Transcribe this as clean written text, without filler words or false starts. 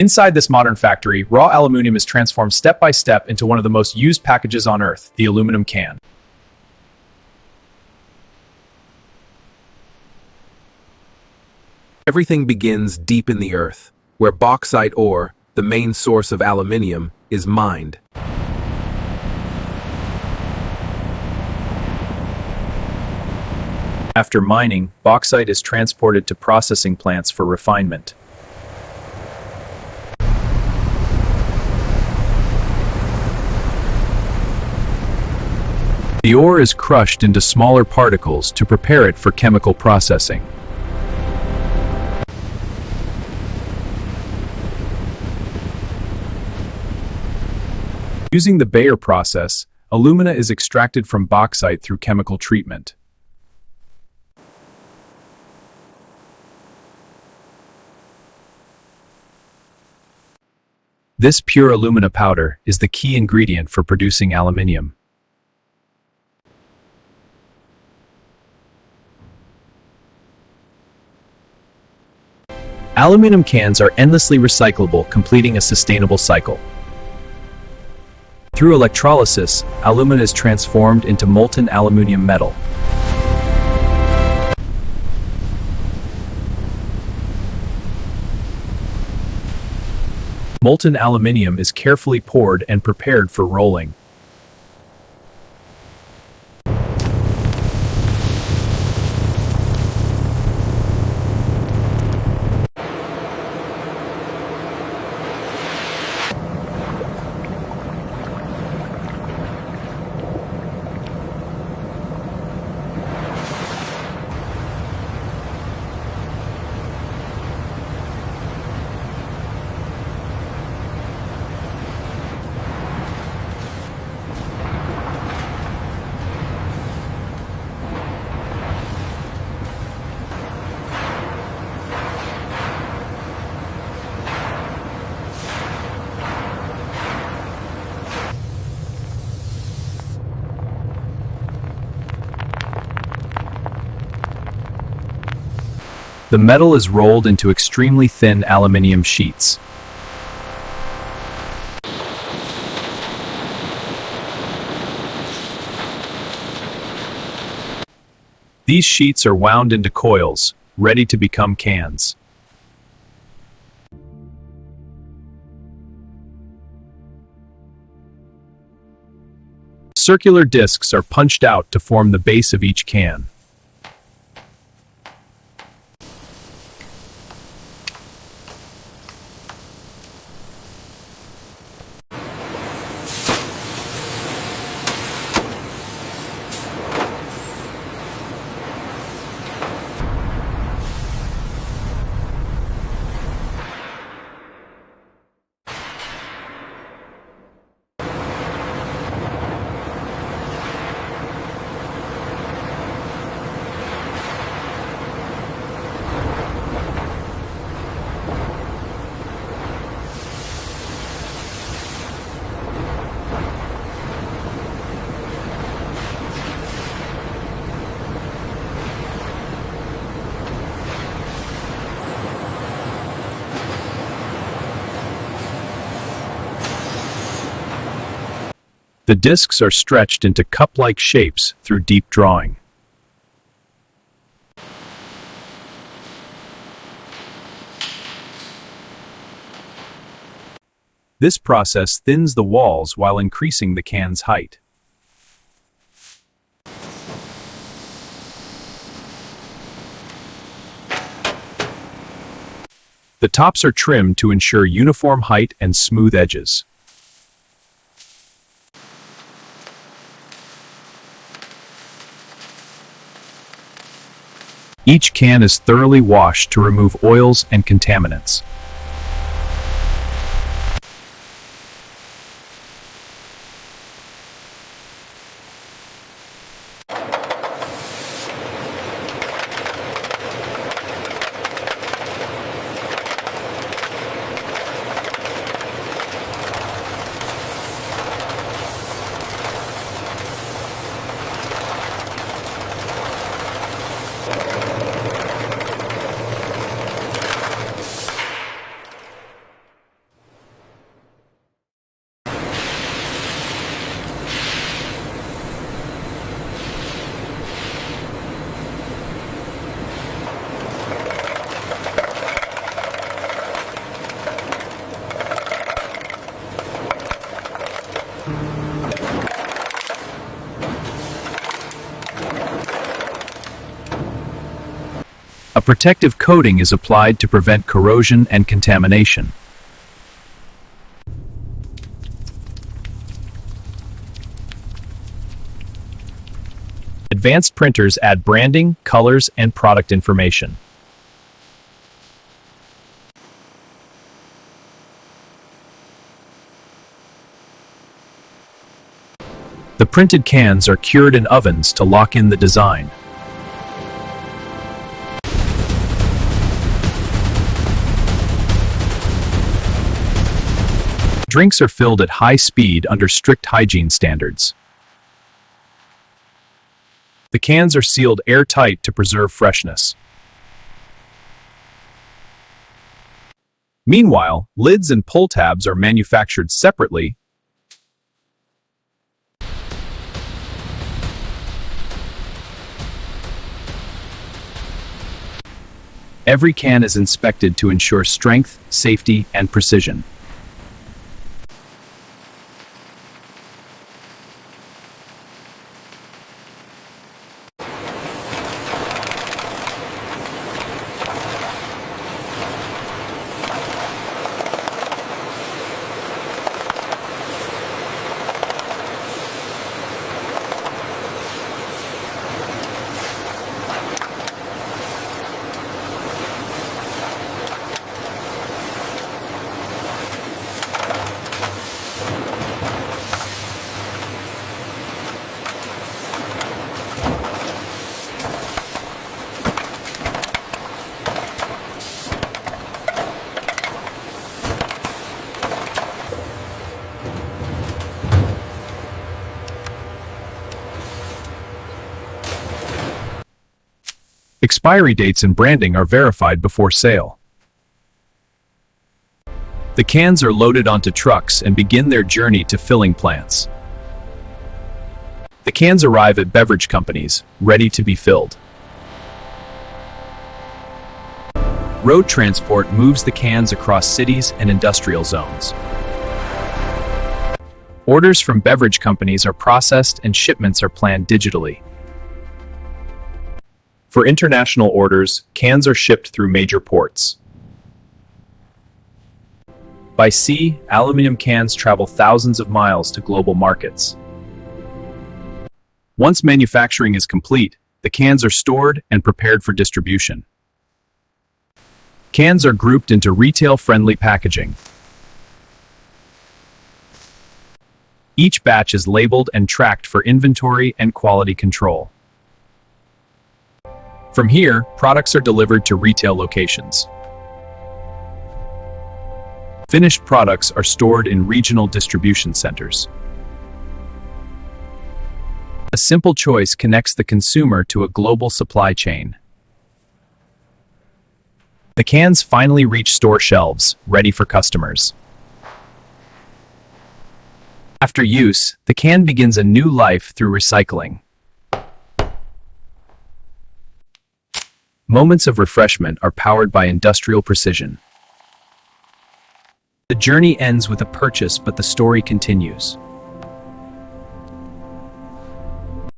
Inside this modern factory, raw aluminium is transformed step by step into one of the most used packages on Earth, the aluminum can. Everything begins deep in the earth, where bauxite ore, the main source of aluminium, is mined. After mining, bauxite is transported to processing plants for refinement. The ore is crushed into smaller particles to prepare it for chemical processing. Using the Bayer process, alumina is extracted from bauxite through chemical treatment. This pure alumina powder is the key ingredient for producing aluminium. Aluminum cans are endlessly recyclable, completing a sustainable cycle. Through electrolysis, alumina is transformed into molten aluminium metal. Molten aluminium is carefully poured and prepared for rolling. The metal is rolled into extremely thin aluminium sheets. These sheets are wound into coils, ready to become cans. Circular discs are punched out to form the base of each can. The discs are stretched into cup-like shapes through deep drawing. This process thins the walls while increasing the can's height. The tops are trimmed to ensure uniform height and smooth edges. Each can is thoroughly washed to remove oils and contaminants. A protective coating is applied to prevent corrosion and contamination. Advanced printers add branding, colors, and product information. The printed cans are cured in ovens to lock in the design. Drinks are filled at high speed under strict hygiene standards. The cans are sealed airtight to preserve freshness. Meanwhile, lids and pull tabs are manufactured separately. Every can is inspected to ensure strength, safety, and precision. Expiry dates and branding are verified before sale. The cans are loaded onto trucks and begin their journey to filling plants. The cans arrive at beverage companies, ready to be filled. Road transport moves the cans across cities and industrial zones. Orders from beverage companies are processed and shipments are planned digitally. For international orders, cans are shipped through major ports. By sea, aluminum cans travel thousands of miles to global markets. Once manufacturing is complete, the cans are stored and prepared for distribution. Cans are grouped into retail-friendly packaging. Each batch is labeled and tracked for inventory and quality control. From here, products are delivered to retail locations. Finished products are stored in regional distribution centers. A simple choice connects the consumer to a global supply chain. The cans finally reach store shelves, ready for customers. After use, the can begins a new life through recycling. Moments of refreshment are powered by industrial precision. The journey ends with a purchase, but the story continues.